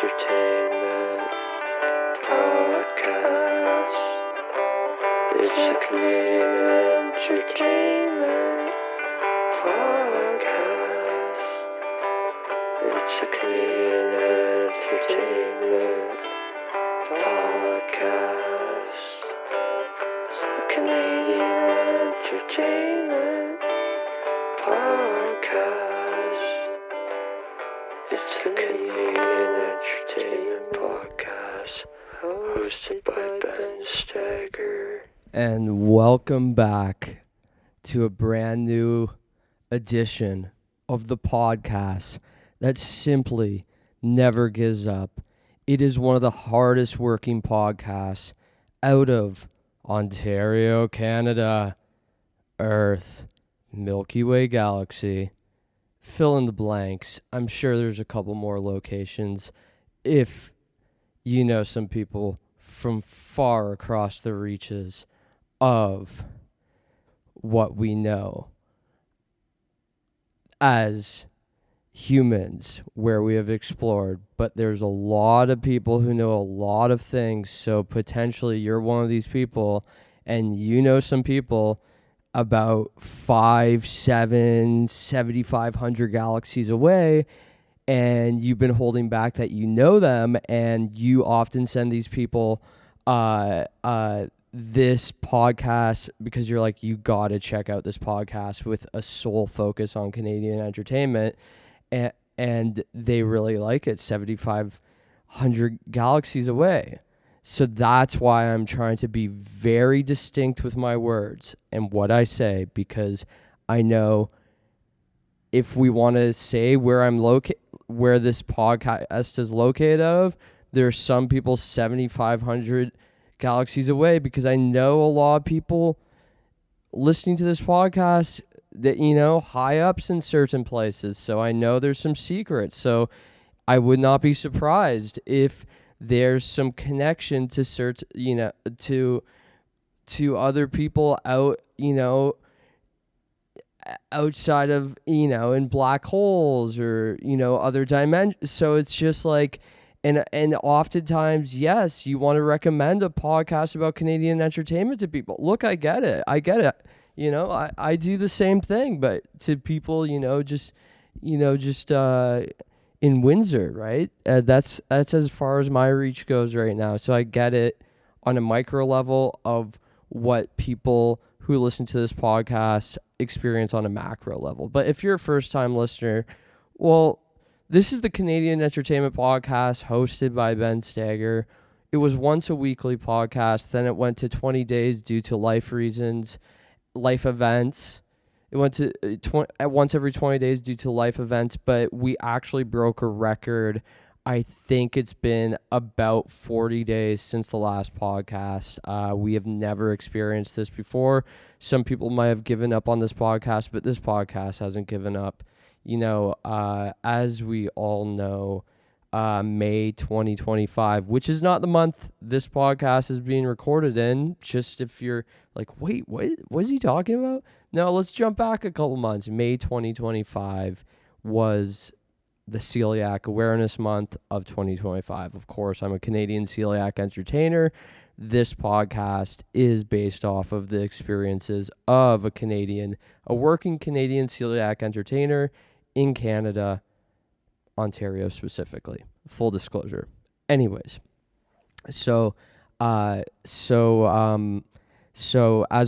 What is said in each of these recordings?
Entertainment Podcast. It's a Canadian Entertainment Podcast. It's a Canadian Entertainment Podcast. It's a Canadian Entertainment Podcast. It's the Canadian Entertainment Podcast, hosted by Ben Stagger. And welcome back to a brand new edition of the podcast that simply never gives up. It is one of the hardest working podcasts out of Ontario, Canada, Earth, Milky Way galaxy. Fill in the blanks. I'm sure there's a couple more locations if you know some people from far across the reaches of what we know as humans, where we have explored. But there's a lot of people who know a lot of things, so potentially you're one of these people, and you know some people about 7,500 galaxies away, and you've been holding back that you know them, and you often send these people this podcast because you're like, you gotta check out this podcast with a sole focus on Canadian entertainment, and they really like it 7,500 galaxies away. So that's why I'm trying to be very distinct with my words and what I say, because I know if we want to say where where this podcast is located out of, there's some people 7,500 galaxies away, because I know a lot of people listening to this podcast that, you know, high ups in certain places. So I know there's some secrets. So I would not be surprised if there's some connection to certain, you know, to other people out, you know, outside of, you know, in black holes or, you know, other dimensions. So it's just like, and oftentimes, yes, you want to recommend a podcast about Canadian entertainment to people. Look, I get it. You know, I do the same thing, but to people, just in Windsor, right? That's as far as my reach goes right now. So I get it on a micro level of what people who listen to this podcast experience on a macro level. But if you're a first-time listener, well, this is the Canadian Entertainment Podcast hosted by Ben Stagger. It was once a weekly podcast. Then it went to 20 days due to life reasons, life events. It went to once every 20 days due to life events, but we actually broke a record. I think it's been about 40 days since the last podcast. We have never experienced this before. Some people might have given up on this podcast, but this podcast hasn't given up. You know, as we all know, May 2025, which is not the month this podcast is being recorded in. Just if you're like, wait, what is he talking about? No, let's jump back a couple months. May 2025 was the Celiac Awareness Month of 2025. Of course, I'm a Canadian Celiac Entertainer. This podcast is based off of the experiences of a working Canadian Celiac Entertainer in Canada, Ontario specifically. Full disclosure. Anyways, so as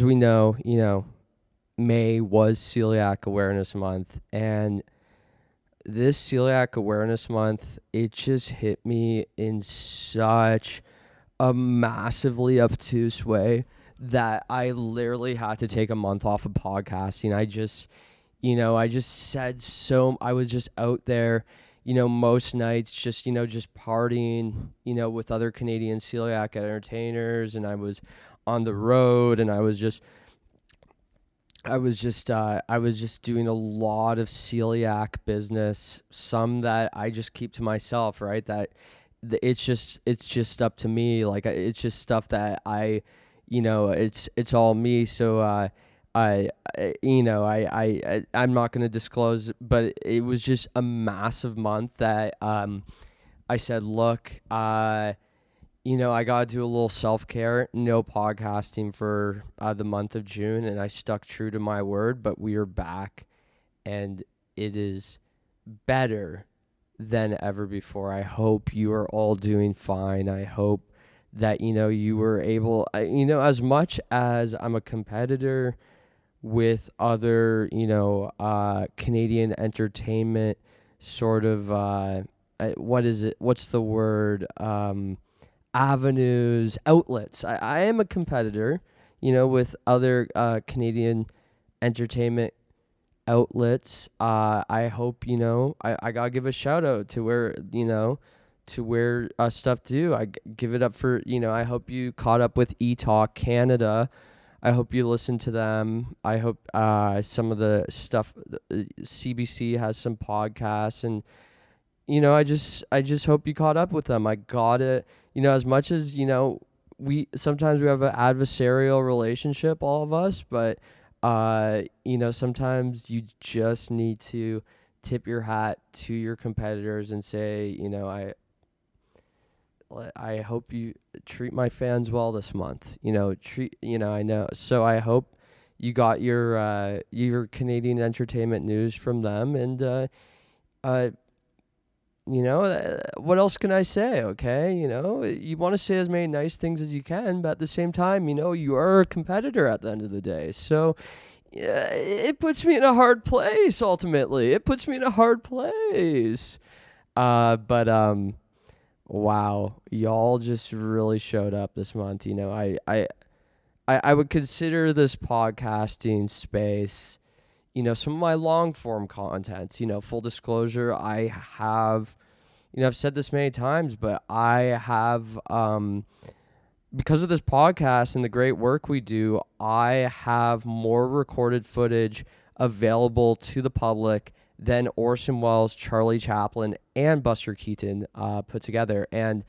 we know, May was Celiac Awareness Month, and this Celiac Awareness Month, it just hit me in such a massively obtuse way that I literally had to take a month off of podcasting. I was just out there, most nights, just partying, with other Canadian Celiac entertainers, and I was on the road, and I was just doing a lot of celiac business, some that I just keep to myself, right? It's just up to me. Like, it's just stuff that it's all me. So, I'm not going to disclose, but it was just a massive month that, I said, look, I got to do a little self-care, no podcasting for the month of June, and I stuck true to my word, but we are back, and it is better than ever before. I hope you are all doing fine. I hope that, you were able, as much as I'm a competitor with other, Canadian entertainment sort of, what is it? What's the word? Avenues, outlets. I am a competitor, with other Canadian entertainment outlets. I hope, I gotta give a shout out to where stuff do. Give it up for, I hope you caught up with eTalk Canada. I hope you listen to them. I hope some of the stuff, CBC has some podcasts, and I just hope you caught up with them. I got it. As much as we sometimes we have an adversarial relationship, all of us, but sometimes you just need to tip your hat to your competitors and say, I hope you treat my fans well this month. I know. So I hope you got your Canadian entertainment news from them, and what else can I say? Okay, you want to say as many nice things as you can, but at the same time, you are a competitor at the end of the day. So it puts me in a hard place. Ultimately, it puts me in a hard place. But wow, y'all just really showed up this month. I would consider this podcasting space, some of my long form content. Full disclosure, I have, I've said this many times, but I have, because of this podcast and the great work we do, I have more recorded footage available to the public than Orson Welles, Charlie Chaplin, and Buster Keaton put together. And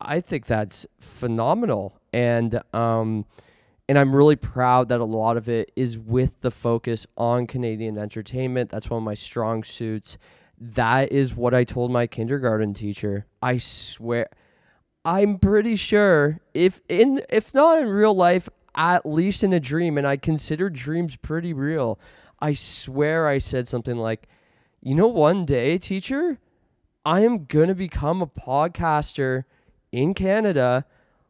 I think that's phenomenal. And I'm really proud that a lot of it is with the focus on Canadian entertainment. That's one of my strong suits. That is what I told my kindergarten teacher. I swear, I'm pretty sure, if not in real life, at least in a dream, and I consider dreams pretty real, I swear I said something like, one day, teacher, I am going to become a podcaster in Canada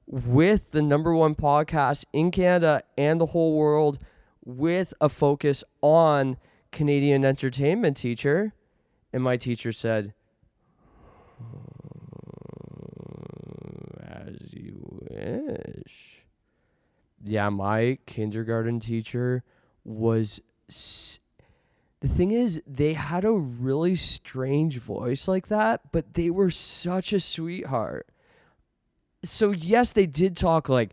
with the #1 podcast in Canada and the whole world, with a focus on Canadian entertainment, teacher. And my teacher said, as you wish. Yeah, my kindergarten teacher was... The thing is, they had a really strange voice like that, but they were such a sweetheart. So yes, they did talk like,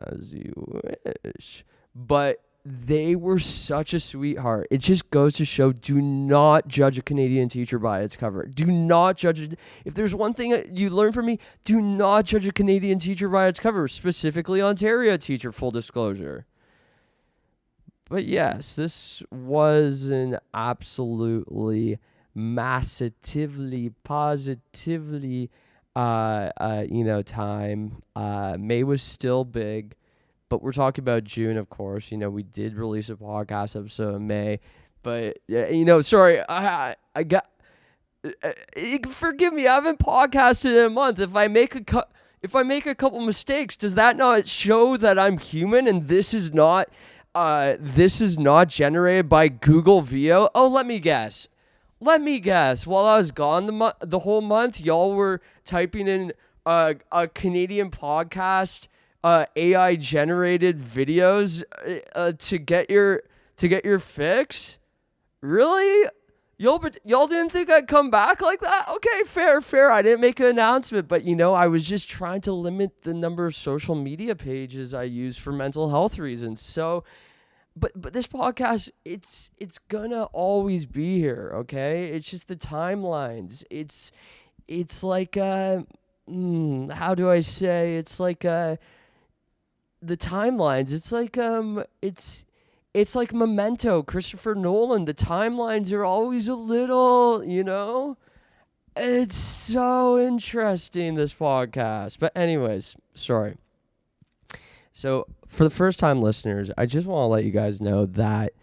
as you wish, but they were such a sweetheart. It just goes to show, do not judge a Canadian teacher by its cover. Do not judge it. If there's one thing you learn from me, do not judge a Canadian teacher by its cover, specifically Ontario teacher, full disclosure. But yes, this was an absolutely massively, positively, time. May was still big, but we're talking about June, of course. We did release a podcast episode in May, but sorry, I got. Forgive me, I haven't podcasted in a month. If I make a couple mistakes, does that not show that I'm human and this is not generated by Google VO? Oh, let me guess. While I was gone the whole month, y'all were typing in a Canadian podcast, AI generated videos to get your fix. Really? Y'all didn't think I'd come back like that? Okay, fair. I didn't make an announcement, but I was just trying to limit the number of social media pages I use for mental health reasons. So, but this podcast, it's gonna always be here, okay? It's just the timelines. It's like how do I say? It's like the timelines. It's like Memento, Christopher Nolan. The timelines are always a little, It's so interesting, this podcast. But anyways, sorry. So for the first time listeners, I just want to let you guys know that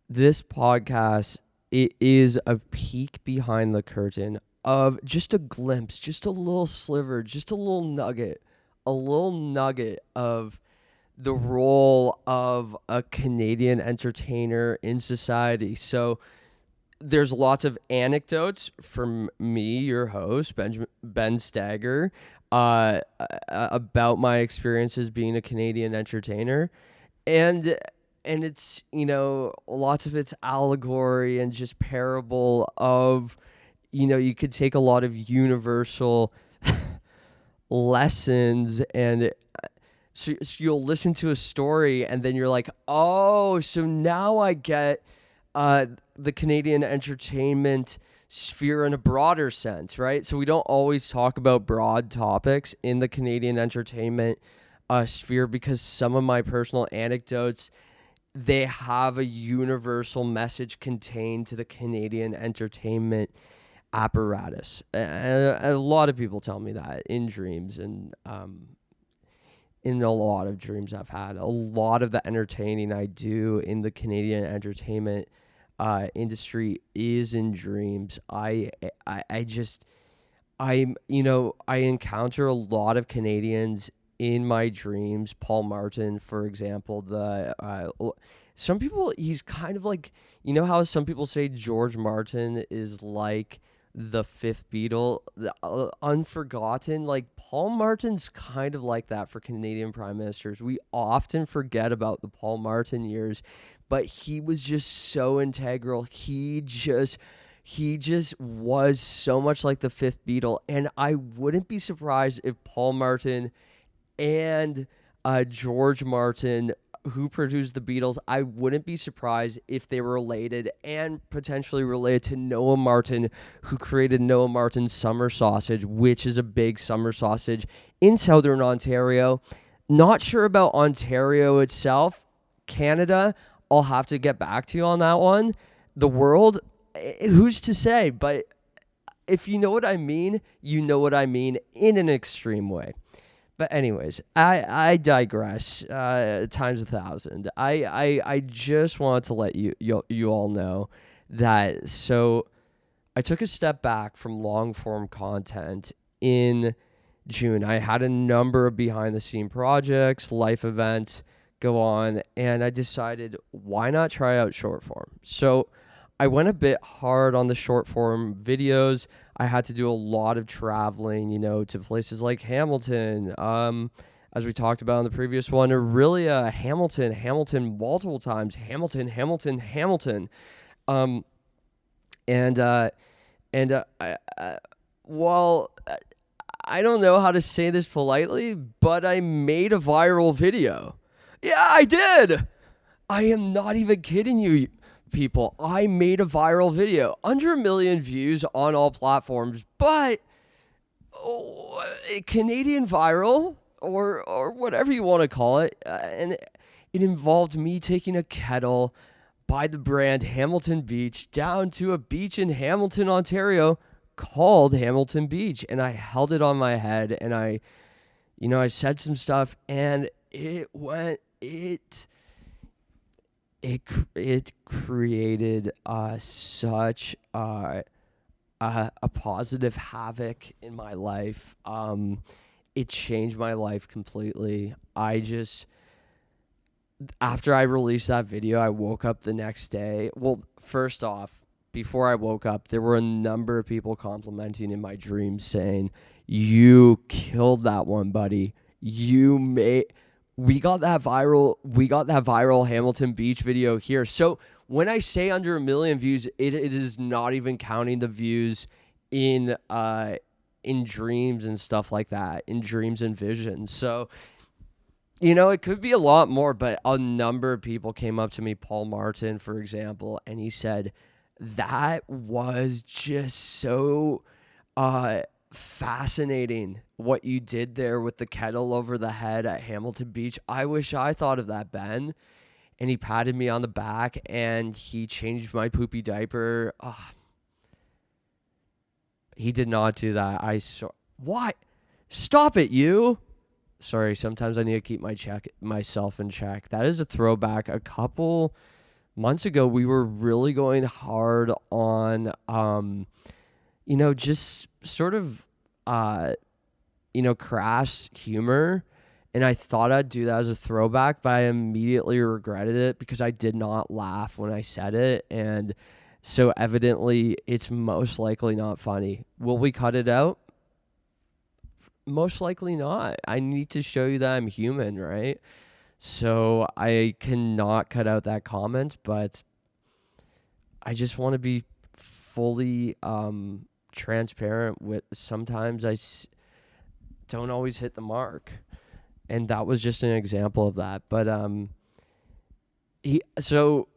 this podcast, it is a peek behind the curtain of just a glimpse, just a little sliver, just a little nugget of the role of a Canadian entertainer in society. So there's lots of anecdotes from me, your host, Ben Stagger, about my experiences being a Canadian entertainer. And it's, lots of it's allegory and just parable of, you could take a lot of universal lessons, and so you'll listen to a story and then you're like, oh, so now I get the Canadian entertainment sphere in a broader sense, right? So we don't always talk about broad topics in the Canadian entertainment sphere, because some of my personal anecdotes, they have a universal message contained to the Canadian entertainment apparatus. A lot of people tell me that in dreams, and in a lot of dreams I've had. A lot of the entertaining I do in the Canadian entertainment industry is in dreams. I encounter a lot of Canadians in my dreams. Paul Martin, for example, some people, he's kind of like, how some people say George Martin is like the fifth Beatle, the unforgotten. Like, Paul Martin's kind of like that for Canadian prime ministers. We often forget about the Paul Martin years, but he was just so integral. He just was so much like the fifth Beatle, and I wouldn't be surprised if Paul Martin and George Martin, who produced the Beatles, I wouldn't be surprised if they were related, and potentially related to Noah Martin, who created Noah Martin's summer sausage, which is a big summer sausage in southern Ontario. Not sure about Ontario itself. Canada, I'll have to get back to you on that one. The world, who's to say? But if you know what I mean, you know what I mean in an extreme way. But anyways, I digress times 1,000. I just wanted to let you all know that. So I took a step back from long form content in June. I had a number of behind the scene projects, life events go on, and I decided, why not try out short form? So I went a bit hard on the short form videos. I had to do a lot of traveling, to places like Hamilton, as we talked about in the previous one, or really Hamilton multiple times, Hamilton. Well, I don't know how to say this politely, but I made a viral video. Yeah, I did. I am not even kidding you, people. I made a viral video, under 1 million views on all platforms, but Canadian viral, or whatever you want to call it, and it involved me taking a kettle by the brand Hamilton Beach down to a beach in Hamilton, Ontario called Hamilton Beach, and I held it on my head, and I said some stuff, and it created such a positive havoc in my life. It changed my life completely. After I released that video, I woke up the next day. Well, first off, before I woke up, there were a number of people complimenting in my dreams, saying, "You killed that one, buddy. We got that viral Hamilton Beach video here." So when I say under 1 million views, it is not even counting the views in dreams and stuff like that, in dreams and visions. So, it could be a lot more, but a number of people came up to me, Paul Martin, for example, and he said, that was just so fascinating what you did there with the kettle over the head at Hamilton Beach. I wish I thought of that, Ben. And he patted me on the back, and he changed my poopy diaper. He did not do that. I saw. Why? Stop it, you. Sorry, sometimes I need to keep myself in check. That is a throwback. A couple months ago, we were really going hard on, just sort of, crass humor. And I thought I'd do that as a throwback, but I immediately regretted it because I did not laugh when I said it. And so evidently, it's most likely not funny. Will we cut it out? Most likely not. I need to show you that I'm human, right? So I cannot cut out that comment, but I just want to be fully transparent with sometimes don't always hit the mark. And that was just an example of that. But he didn't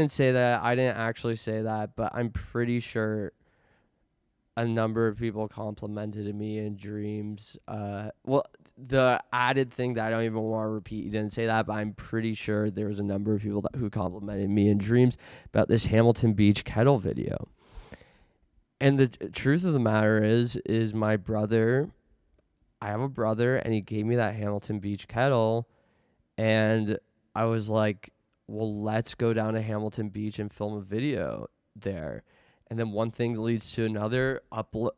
say that. I didn't actually say that, but I'm pretty sure a number of people complimented me in dreams. The added thing that I don't even want to repeat, he didn't say that, but I'm pretty sure there was a number of people who complimented me in dreams about this Hamilton Beach kettle video. And the truth of the matter is my brother, I have a brother, and he gave me that Hamilton Beach kettle, and I was like, well, let's go down to Hamilton Beach and film a video there. And then one thing leads to another, cut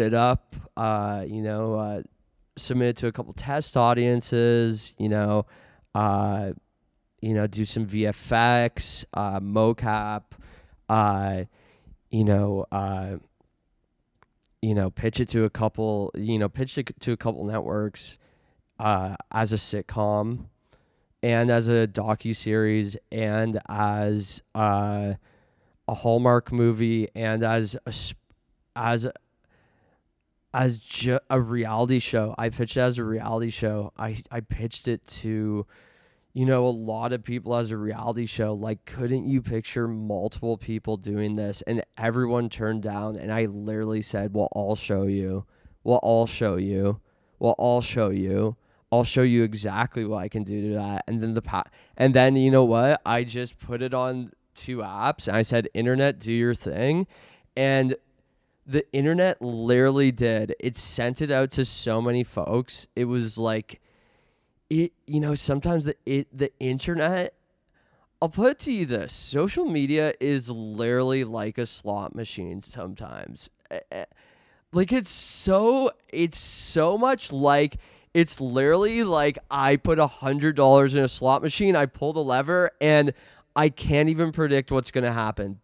it up, submit it to a couple test audiences, do some VFX, mocap, pitch it to a couple networks, as a sitcom, and as a docuseries, and as a Hallmark movie, and as a reality show. I pitched it as a reality show. I pitched it to, a lot of people as a reality show. Like, couldn't you picture multiple people doing this? And everyone turned down, and I literally said, well, I'll show you. I'll show you exactly what I can do to that. And then you know what? I just put it on 2 apps, and I said, internet, do your thing. And the internet literally did. It sent it out to so many folks. It was like, sometimes the internet, I'll put it to you this, social media is literally like a slot machine sometimes. Like, it's so much like, it's literally like I put $100 in a slot machine, I pull the lever, and I can't even predict what's going to happen.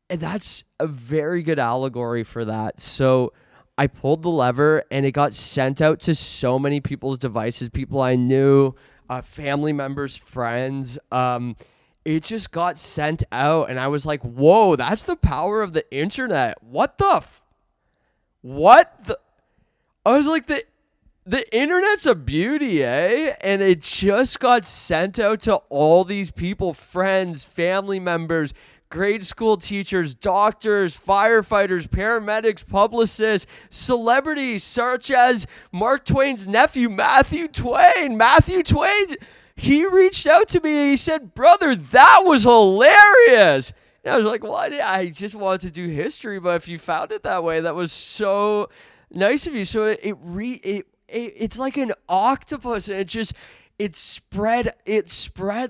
And that's a very good allegory for that. So I pulled the lever, and it got sent out to so many people's devices, people I knew, family members, friends. It just got sent out, and I was like, whoa, that's the power of the internet. I was like, the internet's a beauty, eh? And it just got sent out to all these people, friends, family members, grade school teachers, doctors, firefighters, paramedics, publicists, celebrities such as Mark Twain's nephew, Matthew Twain. Matthew Twain, he reached out to me and he said, brother, that was hilarious. And I was like, well, I just wanted to do history, but if you found it that way, that was so nice of you. So it's like an octopus, and it spread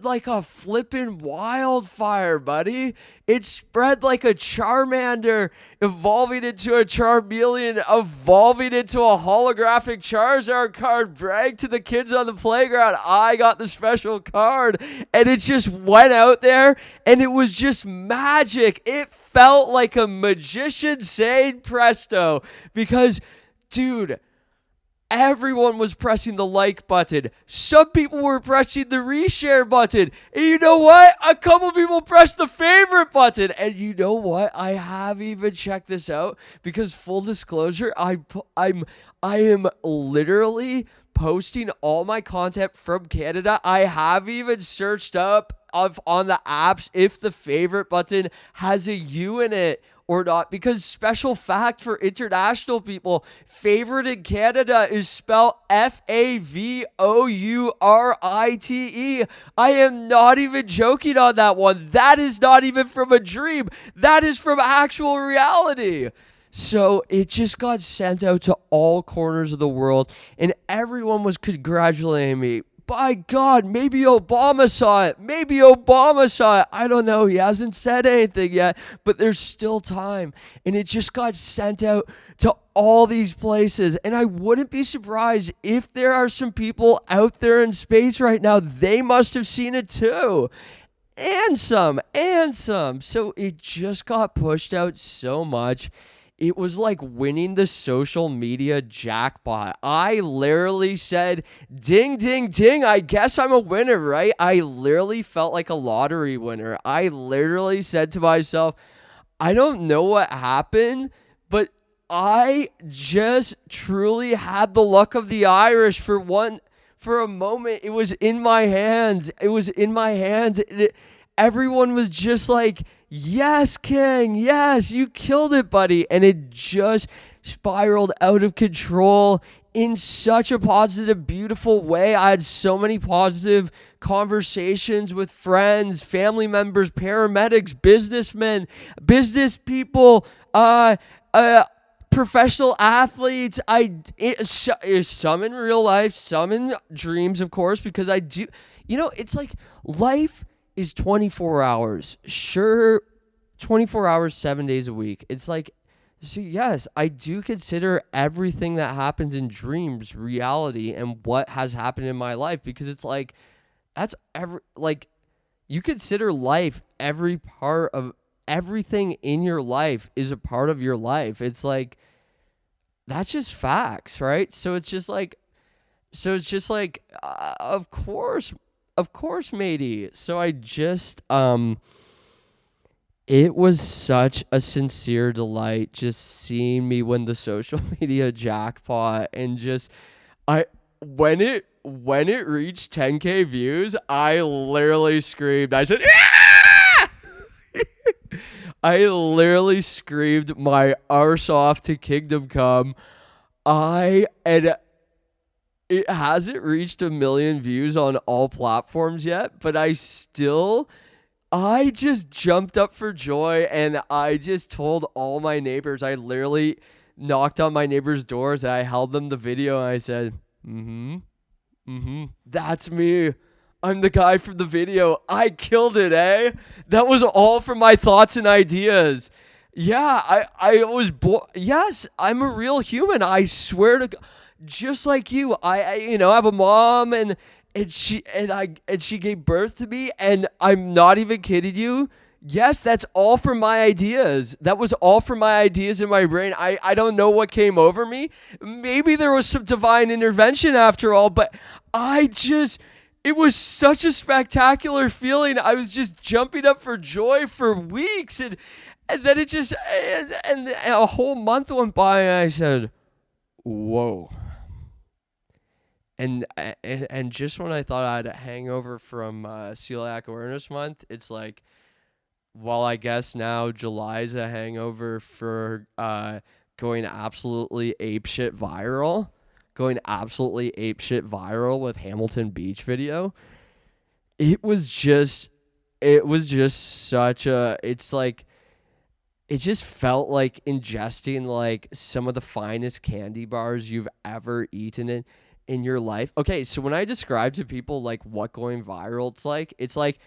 like a flippin' wildfire, buddy. It spread like a Charmander, evolving into a Charmeleon, evolving into a holographic Charizard card, brag to the kids on the playground, I got the special card. And it just went out there, and it was just magic. It felt like a magician saying presto, because, dude, everyone was pressing the like button. Some people were pressing the reshare button. And you know what? A couple people pressed the favorite button. And you know what? I have even checked this out, because full disclosure, I am literally posting all my content from Canada. I have even searched up on the apps if the favorite button has a U in it or not, because special fact for international people, favorite in Canada is spelled Favourite. I am not even joking on that one. That is not even from a dream. That is from actual reality. So it just got sent out to all corners of the world, and everyone was congratulating me. By God, maybe Obama saw it. Maybe Obama saw it. I don't know. He hasn't said anything yet, but there's still time. And it just got sent out to all these places. And I wouldn't be surprised if there are some people out there in space right now. They must have seen it too. And some. So it just got pushed out so much. It was like winning the social media jackpot. I literally said, ding, ding, ding, I guess I'm a winner, right? I literally felt like a lottery winner. I literally said to myself, I don't know what happened, but I just truly had the luck of the Irish for a moment. It was in my hands. Everyone was just like, yes, King, yes, you killed it, buddy. And it just spiraled out of control in such a positive, beautiful way. I had so many positive conversations with friends, family members, paramedics, businessmen, business people, professional athletes. Some in real life, some in dreams, of course, because I do, it's like life is 24 hours. Sure, 24 hours, 7 days a week. It's like, so yes, I do consider everything that happens in dreams reality and what has happened in my life, because it's like, you consider life, every part of everything in your life is a part of your life. It's like, that's just facts, right? So it's just like, of course, matey. So I just, it was such a sincere delight just seeing me win the social media jackpot, and just, when it reached 10K views, I literally screamed. I said, yeah! I literally screamed my arse off to Kingdom Come. It hasn't reached 1 million views on all platforms yet, but I just jumped up for joy, and I just told all my neighbors. I literally knocked on my neighbors' doors, and I held them the video, and I said, that's me. I'm the guy from the video. I killed it, eh? That was all from my thoughts and ideas. Yeah, I was born. Yes, I'm a real human. I swear to God. Just like you, I have a mom, and she gave birth to me, and I'm not even kidding you. Yes, that's all from my ideas. That was all from my ideas in my brain. I don't know what came over me. Maybe there was some divine intervention after all, but it was such a spectacular feeling. I was just jumping up for joy for weeks, and then it just, and a whole month went by, and I said, whoa. And just when I thought I had a hangover from Celiac Awareness Month, it's like, well, I guess now July's a hangover for going absolutely apeshit viral with Hamilton Beach video. It was just such a, it's like, it just felt like ingesting like some of the finest candy bars you've ever eaten in your life. Okay, so when I describe to people like what going viral it's like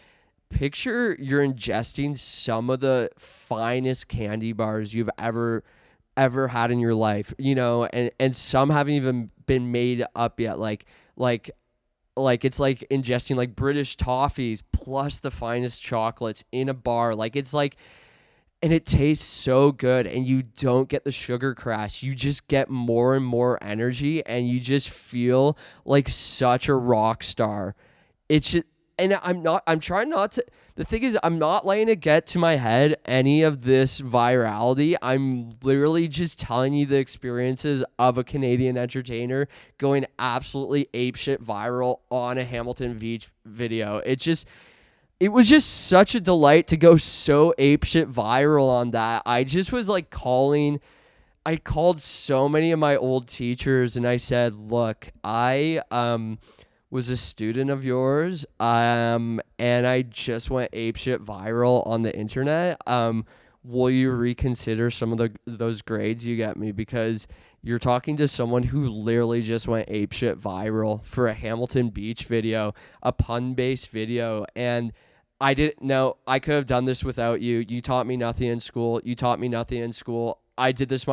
picture you're ingesting some of the finest candy bars you've ever had in your life, and some haven't even been made up yet, like it's like ingesting like British toffees plus the finest chocolates in a bar. Like it's like, and it tastes so good, and you don't get the sugar crash. You just get more and more energy, and you just feel like such a rock star. It's just, and I'm trying not to, the thing is, I'm not letting it get to my head, any of this virality. I'm literally just telling you the experiences of a Canadian entertainer going absolutely apeshit viral on a Hamilton Beach video. It's just, it was just such a delight to go so apeshit viral on that. I just was like I called so many of my old teachers and I said, look, I was a student of yours and I just went apeshit viral on the internet. Will you reconsider some of those grades you get me? Because you're talking to someone who literally just went apeshit viral for a Hamilton Beach video, a pun-based video, and I didn't know I could have done this without you. You taught me nothing in school. I did this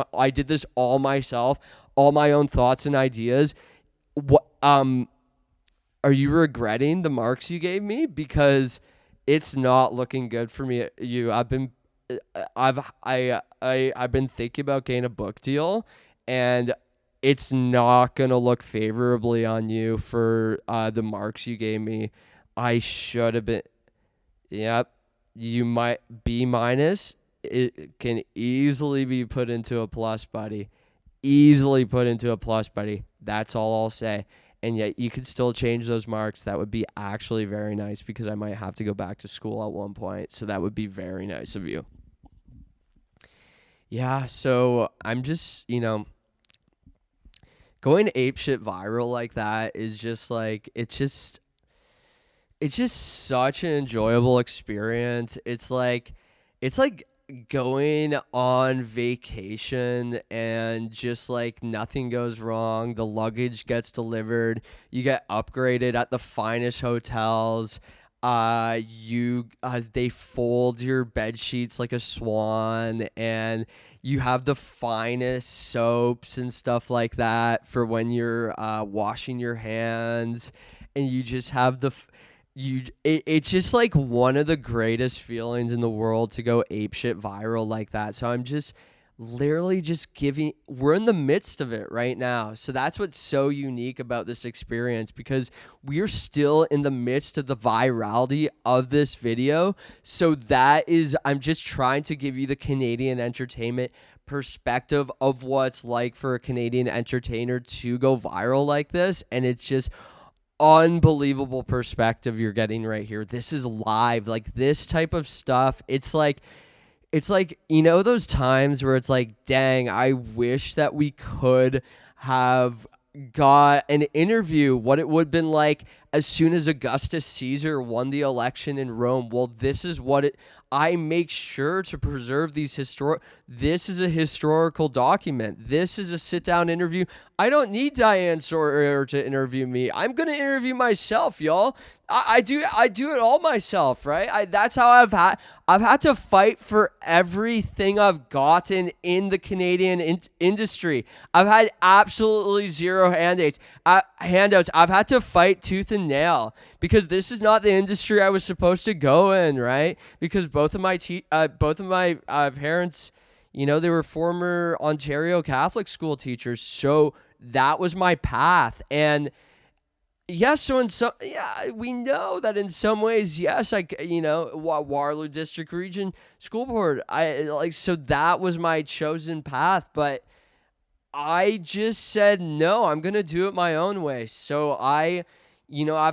all myself, all my own thoughts and ideas. What are you regretting the marks you gave me? Because it's not looking good for me. I've been thinking about getting a book deal, and it's not gonna look favorably on you for the marks you gave me. I should have been. Yep, you might B minus. It can easily be put into a plus, buddy. Easily put into a plus, buddy. That's all I'll say. And yet you could still change those marks. That would be actually very nice because I might have to go back to school at one point. So that would be very nice of you. Yeah, so I'm just, going apeshit viral like that is just like, it's just such an enjoyable experience. It's like going on vacation and just like nothing goes wrong. The luggage gets delivered. You get upgraded at the finest hotels. They fold your bed sheets like a swan, and you have the finest soaps and stuff like that for when you're washing your hands, and you just have it's just like one of the greatest feelings in the world to go apeshit viral like that. So I'm just literally we're in the midst of it right now. So that's what's so unique about this experience, because we're still in the midst of the virality of this video. So I'm just trying to give you the Canadian entertainment perspective of what's like for a Canadian entertainer to go viral like this. And it's just unbelievable perspective you're getting right here. This is live. Like this type of stuff, it's like those times where it's like, dang, I wish that we could have got an interview, what it would have been like as soon as Augustus Caesar won the election in Rome. Well, this is I make sure to preserve this is a historical document. This is a sit-down interview. I don't need Diane Sawyer to interview me. I'm going to interview myself, y'all. I do it all myself, right? That's how I've had to fight for everything I've gotten in the Canadian industry. I've had absolutely zero handouts. I've had to fight tooth and nail because this is not the industry I was supposed to go in, right? Because both of my parents, they were former Ontario Catholic school teachers, so that was my path. And yes, so we know that in some ways, yes, Waterloo District Region School Board, so that was my chosen path, but I just said, no, I'm going to do it my own way. So I've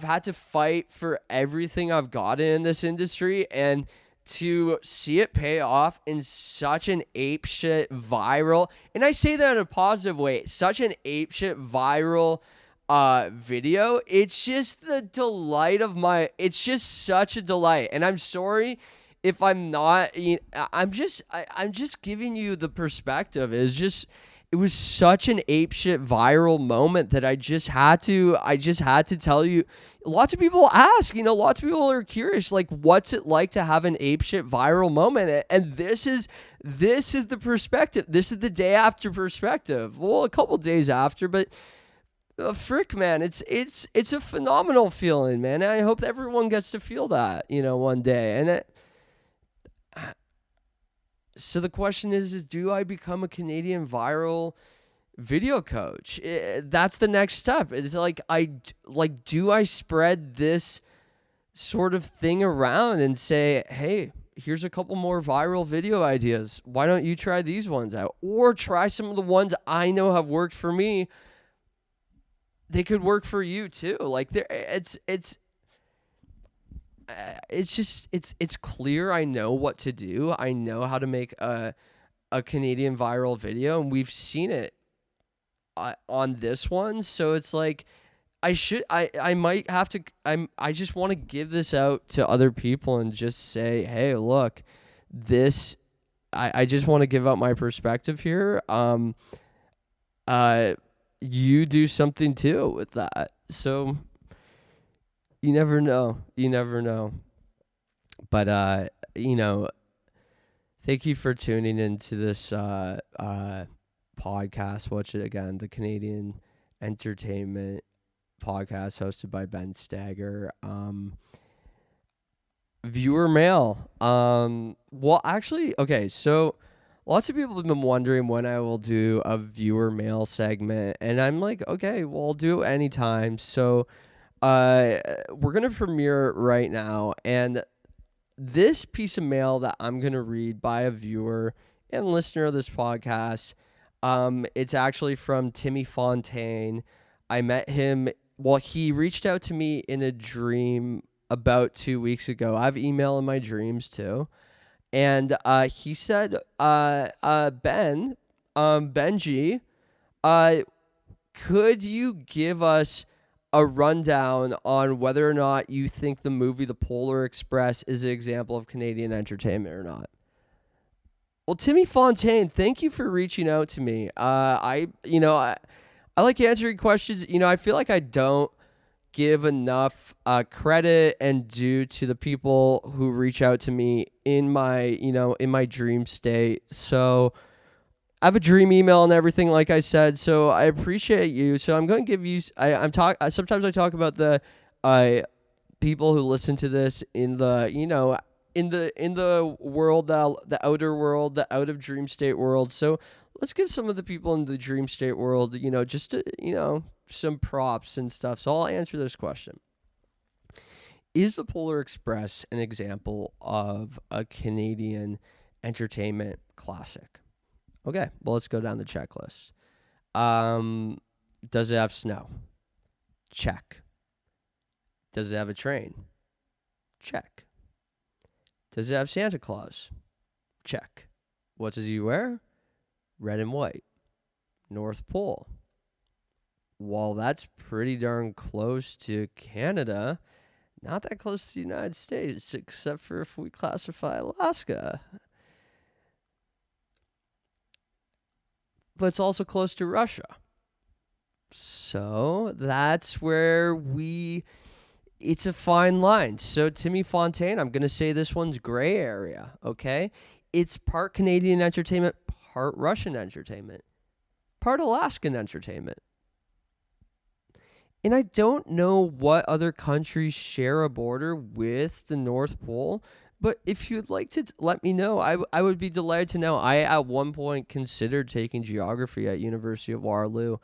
had to fight for everything I've gotten in this industry, and to see it pay off in such an apeshit viral, and I say that in a positive way, such an apeshit viral video, it's just the delight of it's just such a delight. And I'm sorry if I'm not, I'm just giving you the perspective. It was such an apeshit viral moment that I just had to tell you. Lots of people ask, lots of people are curious, like, what's it like to have an apeshit viral moment? And this is the perspective. This is the day after perspective. Well, a couple days after, but frick, man, it's a phenomenal feeling, man. And I hope everyone gets to feel that, one day. And so the question is do I become a Canadian viral video coach? That's the next step. It's do I spread this sort of thing around and say, hey, here's a couple more viral video ideas. Why don't you try these ones out? Or try some of the ones I know have worked for me. They could work for you too. Like it's clear I know what to do. I know how to make a Canadian viral video, and we've seen it on this one. So it's like I might have to I just want to give this out to other people and just say, hey, look, this I just want to give out my perspective here. You do something too with that. So you never know. You never know. But thank you for tuning into this podcast, which again, the Canadian Entertainment Podcast hosted by Ben Stagger. Viewer mail. Well, actually, okay, so lots of people have been wondering when I will do a viewer mail segment, and I'm like, okay, well, I'll do it anytime. So we're going to premiere it right now, and this piece of mail that I'm going to read by a viewer and listener of this podcast, it's actually from Timmy Fontaine. I met him, well, he reached out to me in a dream about 2 weeks ago. I have email in my dreams too. And he said, Benji, could you give us a rundown on whether or not you think the movie The Polar Express is an example of Canadian entertainment or not? Well, Timmy Fontaine, thank you for reaching out to me. I like answering questions. I feel like I don't give enough credit and due to the people who reach out to me in my dream state. So I have a dream email and everything, like I said. So I appreciate you. So I'm going to give you. Sometimes I talk about the people who listen to this in the in the world, the outer world, the out of dream state world. So let's give some of the people in the dream state world, just to, some props and stuff. So I'll answer this question. Is the Polar Express an example of a Canadian entertainment classic? Okay, well, let's go down the checklist. Does it have snow? Check. Does it have a train? Check. Does it have Santa Claus? Check. What does he wear? Red and white. North Pole. While that's pretty darn close to Canada, not that close to the United States, except for if we classify Alaska. But it's also close to Russia. So that's where it's a fine line. So Timmy Fontaine, I'm going to say this one's gray area, okay? It's part Canadian entertainment, part Russian entertainment, part Alaskan entertainment. And I don't know what other countries share a border with the North Pole, but if you'd like to let me know, I would be delighted to know. I, at one point, considered taking geography at University of Waterloo.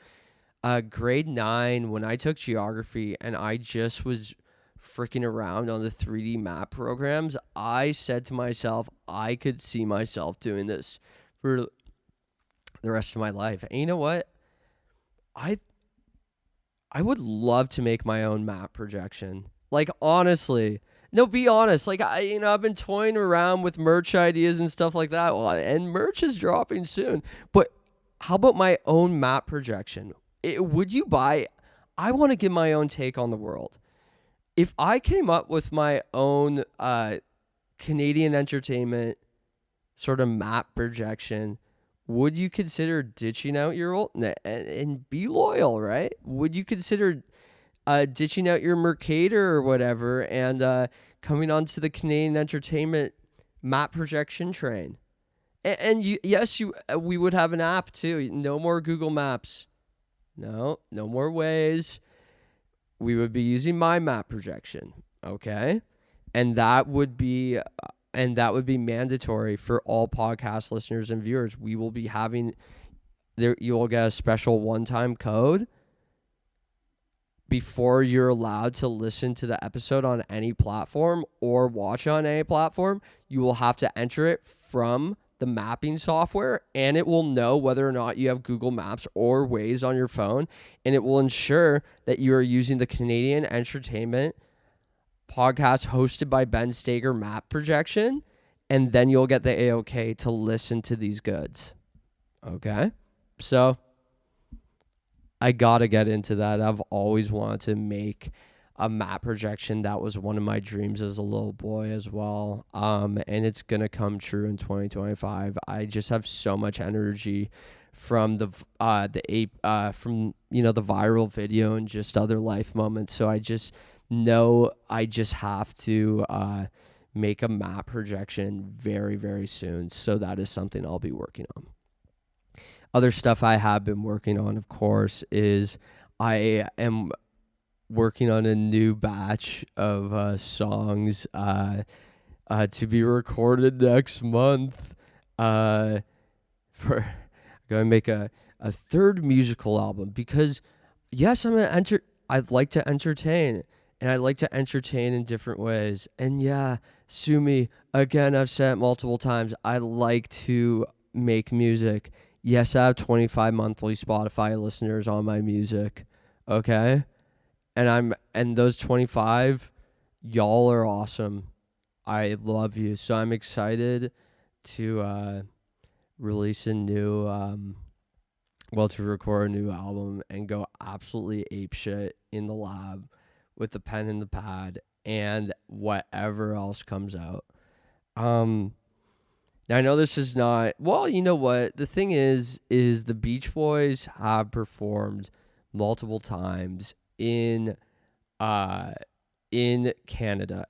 Grade 9, when I took geography and I just was freaking around on the 3D map programs, I said to myself, I could see myself doing this for the rest of my life. And you know what? I would love to make my own map projection. Like, honestly. No, be honest. Like, I've been toying around with merch ideas and stuff like that. Well, and merch is dropping soon. But how about my own map projection? Would you buy? I want to give my own take on the world. If I came up with my own Canadian entertainment sort of map projection, would you consider ditching out your old and be loyal, right? Would you consider ditching out your Mercator or whatever and coming onto the Canadian entertainment map projection train? We would have an app too. No more Google Maps. No more Waze. We would be using my map projection, okay? And that would be mandatory for all podcast listeners and viewers. We will be having there. You will get a special one-time code before you're allowed to listen to the episode on any platform or watch on any platform. You will have to enter it from the mapping software, and it will know whether or not you have Google Maps or Waze on your phone, and it will ensure that you are using the Canadian Entertainment podcast hosted by Ben Steger map projection, and then you'll get the AOK to listen to these goods. Okay? So I gotta get into that. I've always wanted to make a map projection. That was one of my dreams as a little boy as well. And it's gonna come true in 2025. I just have so much energy from the viral video and just other life moments. So I just know I just have to make a map projection very, very soon. So that is something I'll be working on. Other stuff I have been working on, of course, is I am working on a new batch of songs to be recorded next month. I'm going to make a third musical album because, yes, I'd like to entertain, and I'd like to entertain in different ways. And yeah, sue me. Again, I've said it multiple times. I like to make music. Yes, I have 25 monthly Spotify listeners on my music, okay? And those 25, y'all are awesome. I love you. So I'm excited to release to record a new album and go absolutely apeshit in the lab with the pen and the pad and whatever else comes out. Now, I know this is not... Well, you know what? The thing is the Beach Boys have performed multiple times in Canada.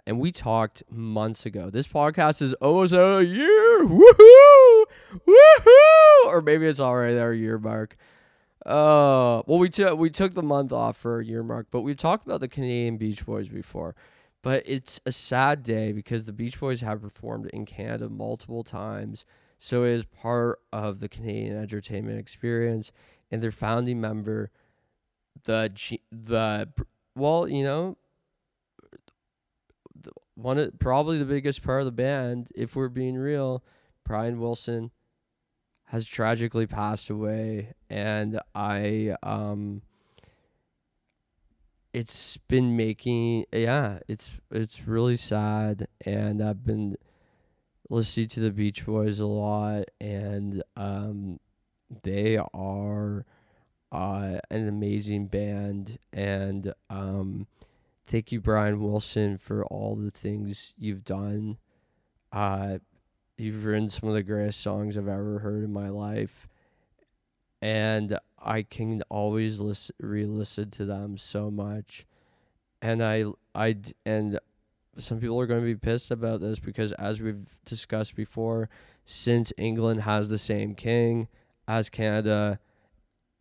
And we talked months ago. This podcast is almost out a year. Woohoo! Woohoo! Or maybe it's already our year mark. Well, we took the month off for a year mark, but we've talked about the Canadian Beach Boys before. But it's a sad day because the Beach Boys have performed in Canada multiple times. So it is part of the Canadian entertainment experience. And their founding member, probably the biggest part of the band, if we're being real, Brian Wilson, has tragically passed away. And it's been it's really sad, and I've been listening to the Beach Boys a lot, and they are an amazing band, and thank you, Brian Wilson, for all the things you've done. You've written some of the greatest songs I've ever heard in my life, and I can always re-listen to them so much. And and some people are going to be pissed about this because, as we've discussed before, since England has the same king as Canada,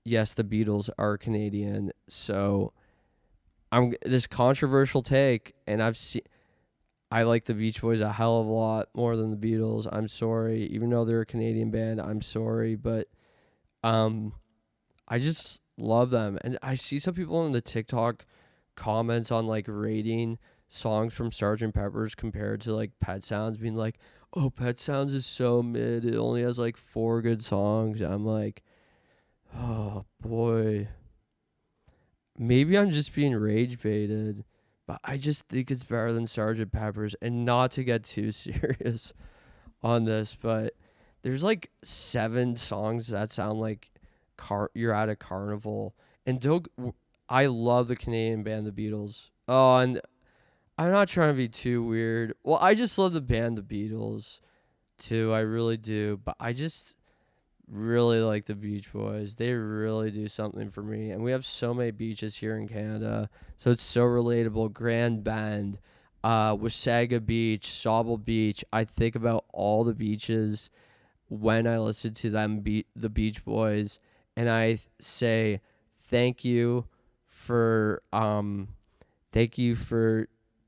yes, the Beatles are Canadian. So I'm this controversial take, and I like the Beach Boys a hell of a lot more than the Beatles. I'm sorry, even though they're a Canadian band. I'm sorry, but I just love them. And I see some people in the TikTok comments on like rating songs from Sgt. Pepper's compared to like Pet Sounds, being like, oh, Pet Sounds is so mid. It only has like 4 good songs. I'm like, oh boy. Maybe I'm just being rage baited, but I just think it's better than Sgt. Pepper's. And not to get too serious on this, but there's like 7 songs that sound like you're at a carnival. And I love the Canadian band, the Beatles. Oh, and I'm not trying to be too weird. Well, I just love the band, the Beatles, too. I really do. But I just really like the Beach Boys. They really do something for me. And we have so many beaches here in Canada, so it's so relatable. Grand Bend, Wasaga Beach, Sauble Beach. I think about all the beaches when I listen to them, the Beach Boys, and I say thank you for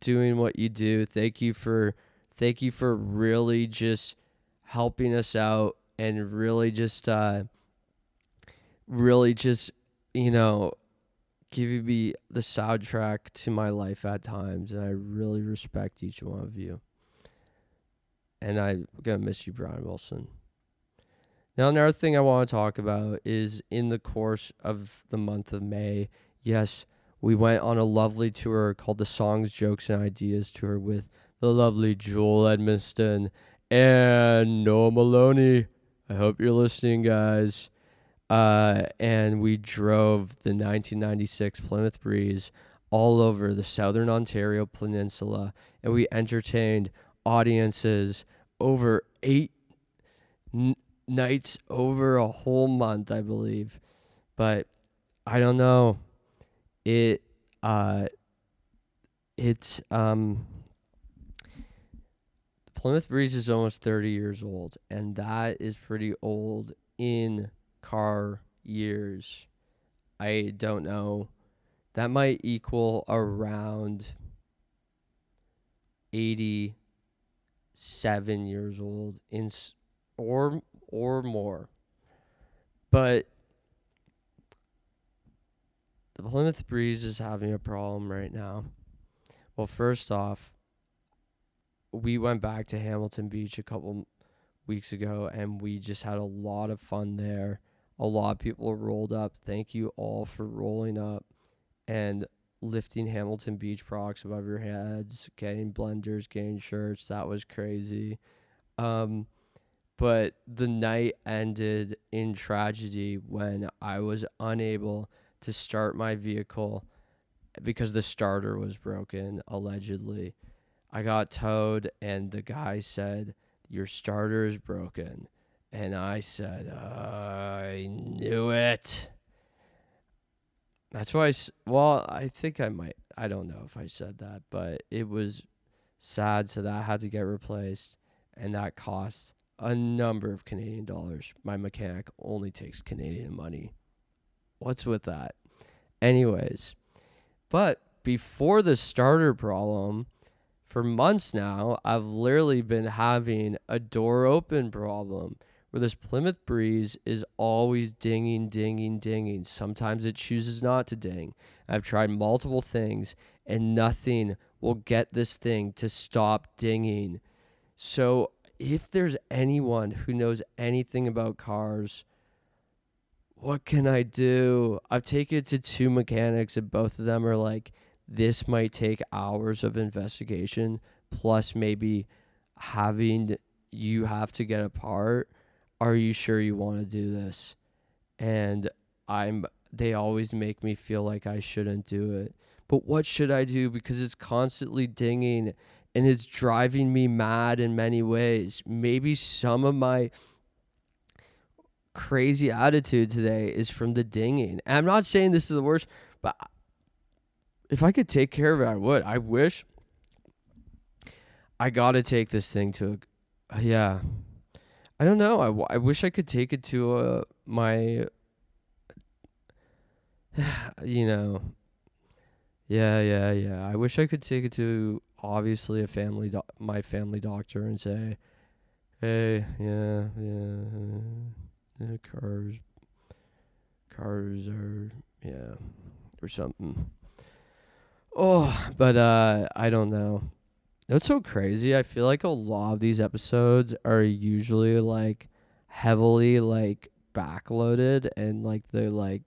doing what you do. Thank you for really just helping us out, and really just giving me the soundtrack to my life at times. And I really respect each one of you. And I'm gonna miss you, Brian Wilson. Now, another thing I want to talk about is, in the course of the month of May, yes, We went on a lovely tour called the Songs, Jokes, and Ideas Tour with the lovely Joel Edmiston and Noah Maloney. I hope you're listening, guys. And we drove the 1996 Plymouth Breeze all over the southern Ontario peninsula, and we entertained audiences over 8 nights over a whole month, I believe. But I don't know. It's Plymouth Breeze is almost 30 years old, and that is pretty old in car years. I don't know. That might equal around 87 years old or more. But the Plymouth Breeze is having a problem right now. Well, first off, we went back to Hamilton Beach a couple weeks ago, and we just had a lot of fun there. A lot of people rolled up. Thank you all for rolling up and lifting Hamilton Beach products above your heads, getting blenders, getting shirts. That was crazy. But the night ended in tragedy when I was unable to start my vehicle because the starter was broken, allegedly. I got towed, and the guy said, "Your starter is broken." And I said, "I knew it." That's why I think I might. I don't know if I said that, but it was sad, so that had to get replaced, and that cost a number of Canadian dollars. My mechanic only takes Canadian money. What's with that? Anyways, but before the starter problem, for months now, I've literally been having a door open problem where this Plymouth Breeze is always dinging, dinging, dinging. Sometimes it chooses not to ding. I've tried multiple things, and nothing will get this thing to stop dinging. So if there's anyone who knows anything about cars, what can I do? I've taken it to 2 mechanics, and both of them are like, this might take hours of investigation, plus maybe having you have to get a part. Are you sure you want to do this? And they always make me feel like I shouldn't do it. But what should I do? Because it's constantly dinging, and it's driving me mad in many ways. Maybe some of my crazy attitude today is from the dinging. And I'm not saying this is the worst, but if I could take care of it, I would. I wish I got to take this thing to yeah. I don't know. I wish I could take it to my, yeah. I wish I could take it to, obviously, my family doctor and say, hey, cars are, or something. Oh, but I don't know. That's so crazy. I feel like a lot of these episodes are usually like heavily like backloaded, and like the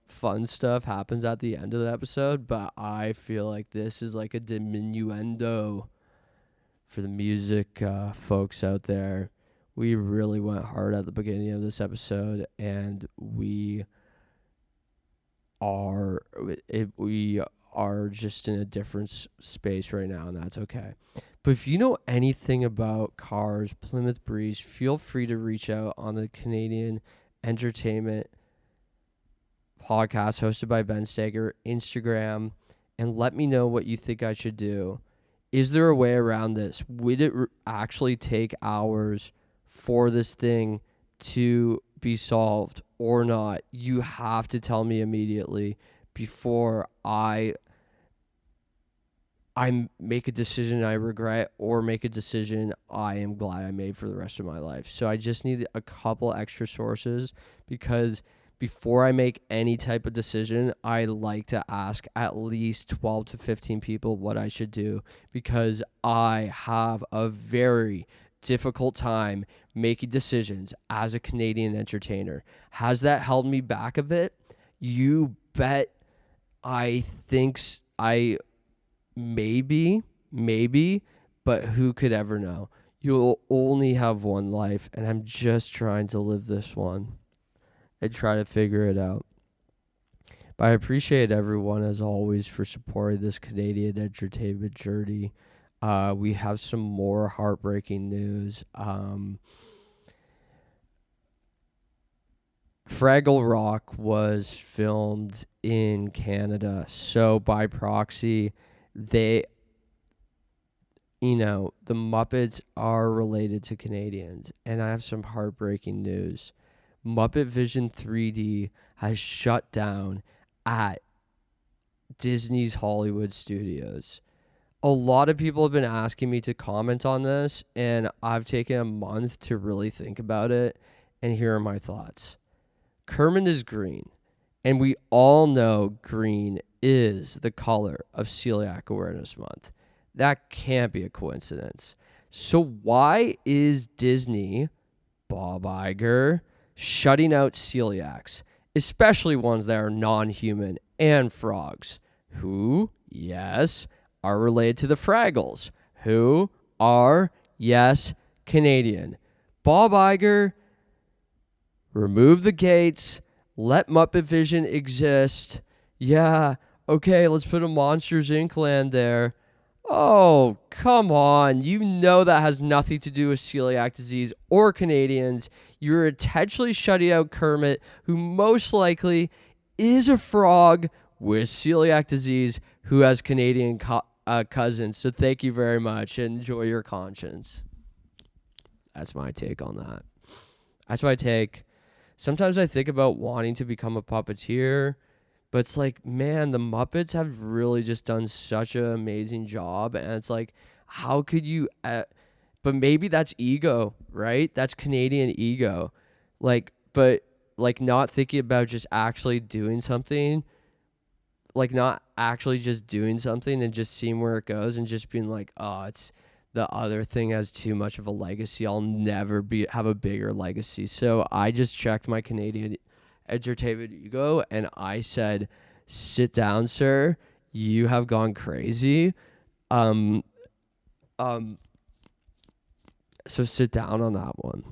fun stuff happens at the end of the episode, but I feel like this is like a diminuendo for the music folks out there. We really went hard at the beginning of this episode, and we are just in a different space right now, and that's okay. But if you know anything about cars, Plymouth Breeze, feel free to reach out on the Canadian Entertainment Podcast hosted by Ben Steger, Instagram, and let me know what you think I should do. Is there a way around this? Would it actually take hours for this thing to be solved or not? You have to tell me immediately before I make a decision I regret, or make a decision I am glad I made for the rest of my life. So I just need a couple extra sources, because before I make any type of decision, I like to ask at least 12 to 15 people what I should do, because I have a very difficult time making decisions as a Canadian entertainer. Has that held me back a bit? you bet I think I maybe, but who could ever know? You'll only have one life, and I'm just trying to live this one and try to figure it out. But I appreciate everyone, as always, for supporting this Canadian entertainment journey. We have some more heartbreaking news. Fraggle Rock was filmed in Canada, so by proxy, the Muppets are related to Canadians, and I have some heartbreaking news. Muppet Vision 3D has shut down at Disney's Hollywood Studios. A lot of people have been asking me to comment on this, and I've taken a month to really think about it, and here are my thoughts. Kermit is green, and we all know green is the color of Celiac Awareness Month. That can't be a coincidence. So why is Disney, Bob Iger, shutting out celiacs, especially ones that are non-human and frogs, who, yes, are related to the Fraggles, who are, yes, Canadian? Bob Iger, remove the gates, let Muppet Vision exist. Yeah, okay, let's put a Monsters Inc. land there. Oh, come on. You know that has nothing to do with celiac disease or Canadians. You're intentionally shutting out Kermit, who most likely is a frog with celiac disease who has Canadian cousins. So thank you very much. Enjoy your conscience. That's my take on that. That's my take. Sometimes I think about wanting to become a puppeteer, but it's like, man, the Muppets have really just done such an amazing job. And it's like, how could you... but maybe that's ego, right? That's Canadian ego. But not thinking about just actually doing something. Not actually just doing something and just seeing where it goes and just being like, oh, it's... the other thing has too much of a legacy. I'll never have a bigger legacy. So I just checked my Canadian entertainment ego and I said, sit down, sir. You have gone crazy. So sit down on that one.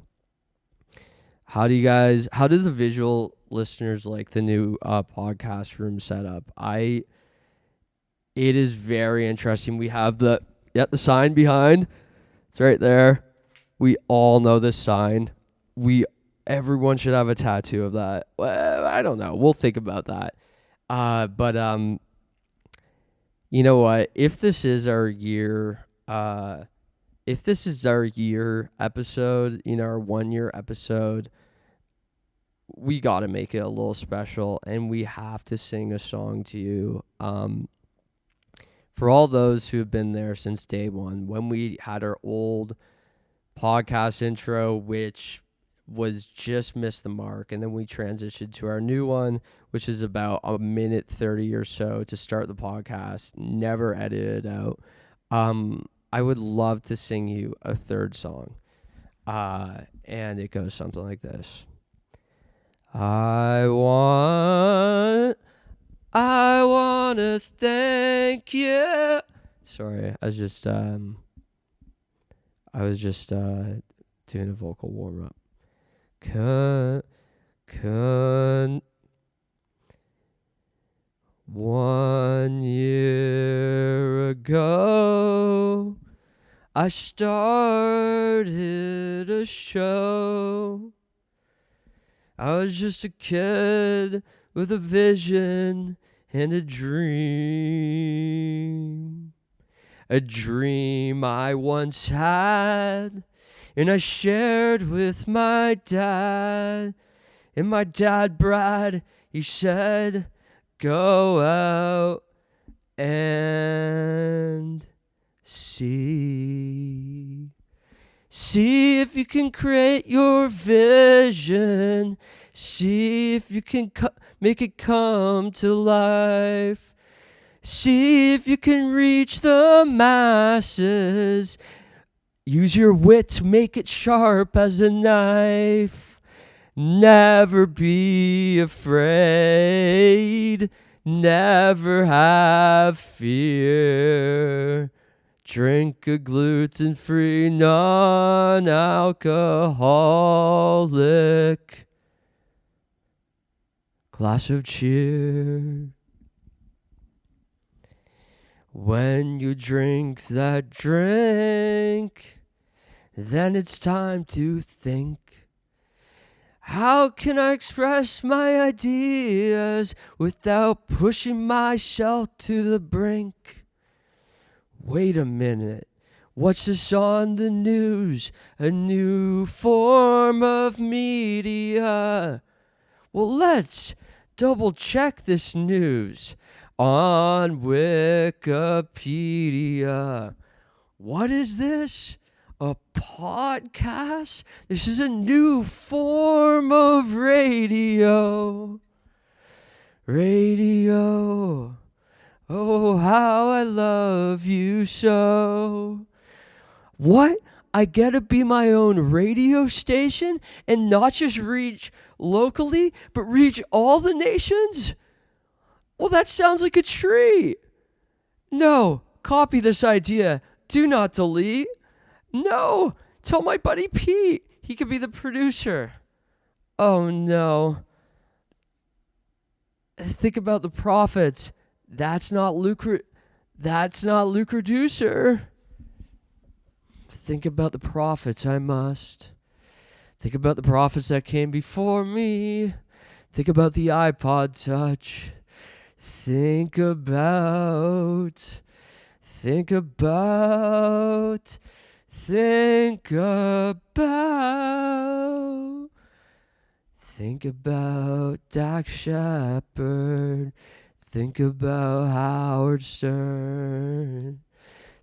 How do the visual listeners like the new podcast room setup? It is very interesting. We have the sign behind. It's right there. We all know this sign. Everyone should have a tattoo of that. Well, I don't know. We'll think about that. But you know what? If this is our year episode, our 1 year episode, we got to make it a little special, and we have to sing a song to you. For all those who have been there since day one, when we had our old podcast intro, which was just missed the mark, and then we transitioned to our new one, which is about a minute 30 or so to start the podcast, never edited out. I would love to sing you a third song, and it goes something like this. I want to thank you. Sorry, I was just doing a vocal warm up. 1 year ago, I started a show. I was just a kid with a vision and a dream. A dream I once had, and I shared with my dad. And my dad, Brad, he said, go out and see. See if you can create your vision. See if you can make it come to life. See if you can reach the masses. Use your wit to make it sharp as a knife. Never be afraid. Never have fear. Drink a gluten-free, non-alcoholic glass of cheer. When you drink that drink, then it's time to think. How can I express my ideas without pushing myself to the brink? Wait a minute. What's this on the news? A new form of media. Well, let's double check this news on Wikipedia. What is this? A podcast? This is a new form of radio. Radio. Oh, how I love you so. What? I get to be my own radio station and not just reach locally, but reach all the nations? Well, that sounds like a treat. No, copy this idea. Do not delete. No, tell my buddy Pete. He could be the producer. Oh, no. Think about the profits. That's not lucrative. Think about the profits, I must. Think about the profits that came before me. Think about the iPod Touch. Think about Dak Shepard. Think about Howard Stern.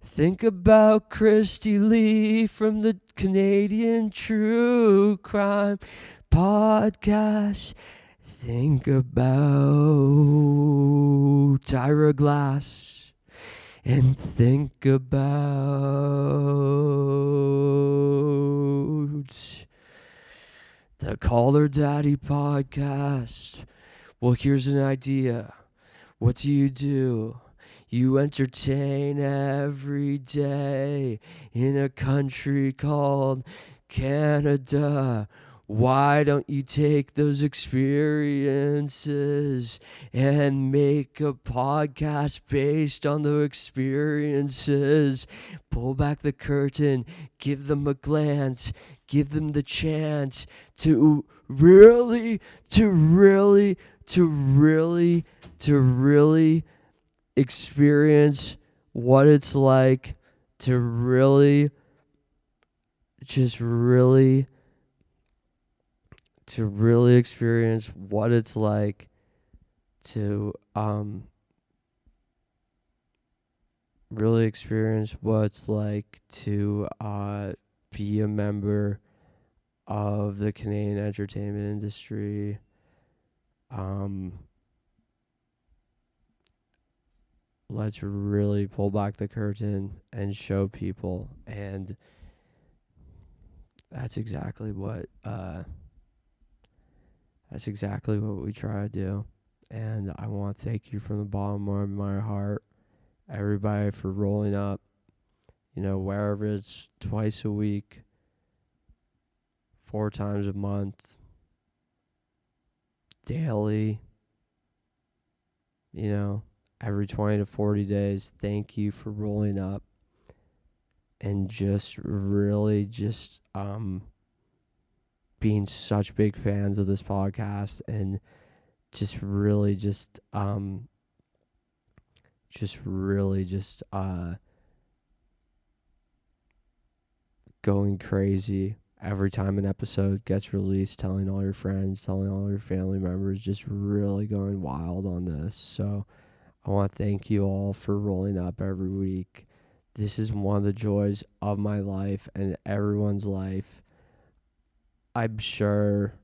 Think about Christy Lee from the Canadian True Crime Podcast. Think about Tyra Glass. And think about the Call Her Daddy podcast. Well, here's an idea. What do? You entertain every day in a country called Canada. Why don't you take those experiences and make a podcast based on the experiences? Pull back the curtain, give them a glance, give them the chance to really experience what it's like to really experience what it's like to really experience what it's like to be a member of the Canadian entertainment industry. Let's really pull back the curtain and show people, and that's exactly what we try to do. And I want to thank you from the bottom of my heart, everybody, for rolling up, wherever it's twice a week, 4 times a month, daily, every 20 to 40 days. Thank you for rolling up and being such big fans of this podcast, and going crazy every time an episode gets released, telling all your friends, telling all your family members, just really going wild on this. So I want to thank you all for rolling up every week. This is one of the joys of my life and everyone's life, I'm sure.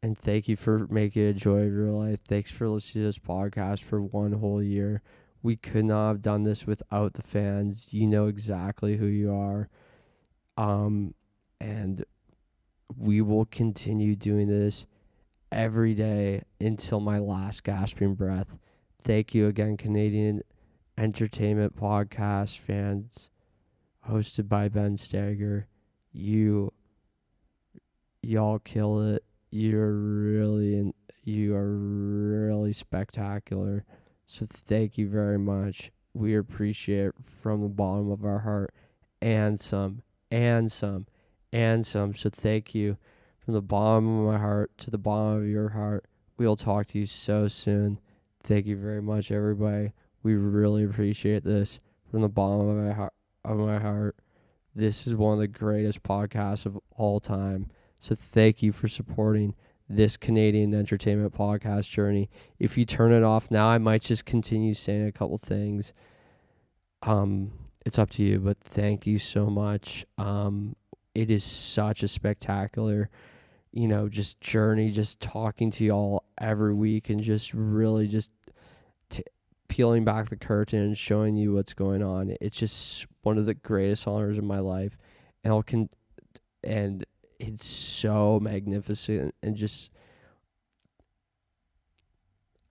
And thank you for making it a joy of your life. Thanks for listening to this podcast for 1 whole year. We could not have done this without the fans. You know exactly who you are. And we will continue doing this every day until my last gasping breath. Thank you again, Canadian Entertainment Podcast fans, hosted by Ben Stager. Y'all kill it. You are really spectacular. So thank you very much. We appreciate it from the bottom of our heart, and some, and some, and some. So thank you from the bottom of my heart to the bottom of your heart. We'll talk to you so soon. Thank you very much, everybody. We really appreciate this from the bottom of my heart. This is one of the greatest podcasts of all time. So thank you for supporting this Canadian Entertainment Podcast journey. If you turn it off now, I might just continue saying a couple things. It's up to you, but thank you so much. It is such a spectacular, just journey, just talking to y'all every week and just really just peeling back the curtain and showing you what's going on. It's just one of the greatest honors of my life, and it's so magnificent, and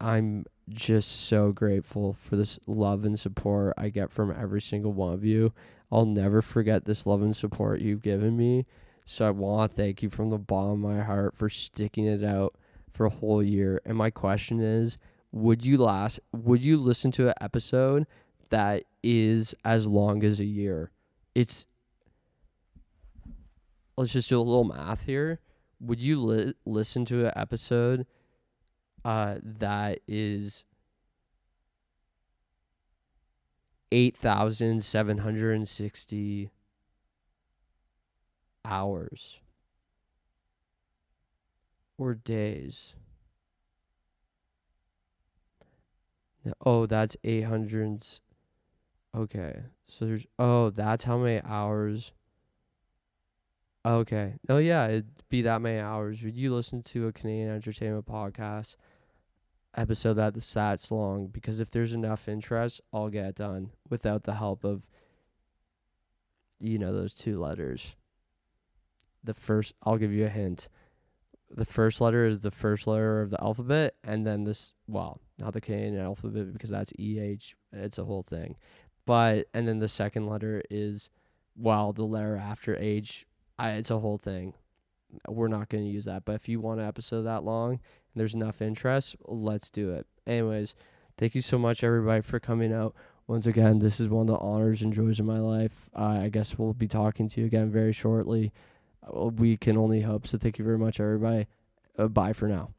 I'm just so grateful for this love and support I get from every single one of you. I'll never forget this love and support you've given me. So I want to thank you from the bottom of my heart for sticking it out for a whole year. And my question is, would you listen to an episode that is as long as a year? Let's just do a little math here. Would you listen to an episode that is 8,760 hours or days? Oh, that's 800. Okay. So that's how many hours. Okay. Oh, yeah, it'd be that many hours. Would you listen to a Canadian Entertainment Podcast episode that's long? Because if there's enough interest, I'll get it done without the help of, those two letters. I'll give you a hint. The first letter is the first letter of the alphabet, and then not the Canadian alphabet because that's EH. It's a whole thing. And then the second letter is, the letter after H. It's a whole thing. We're not going to use that. But if you want an episode that long and there's enough interest, let's do it. Anyways, thank you so much, everybody, for coming out. Once again, this is one of the honors and joys of my life. I guess we'll be talking to you again very shortly. We can only hope. So thank you very much, everybody. Bye for now.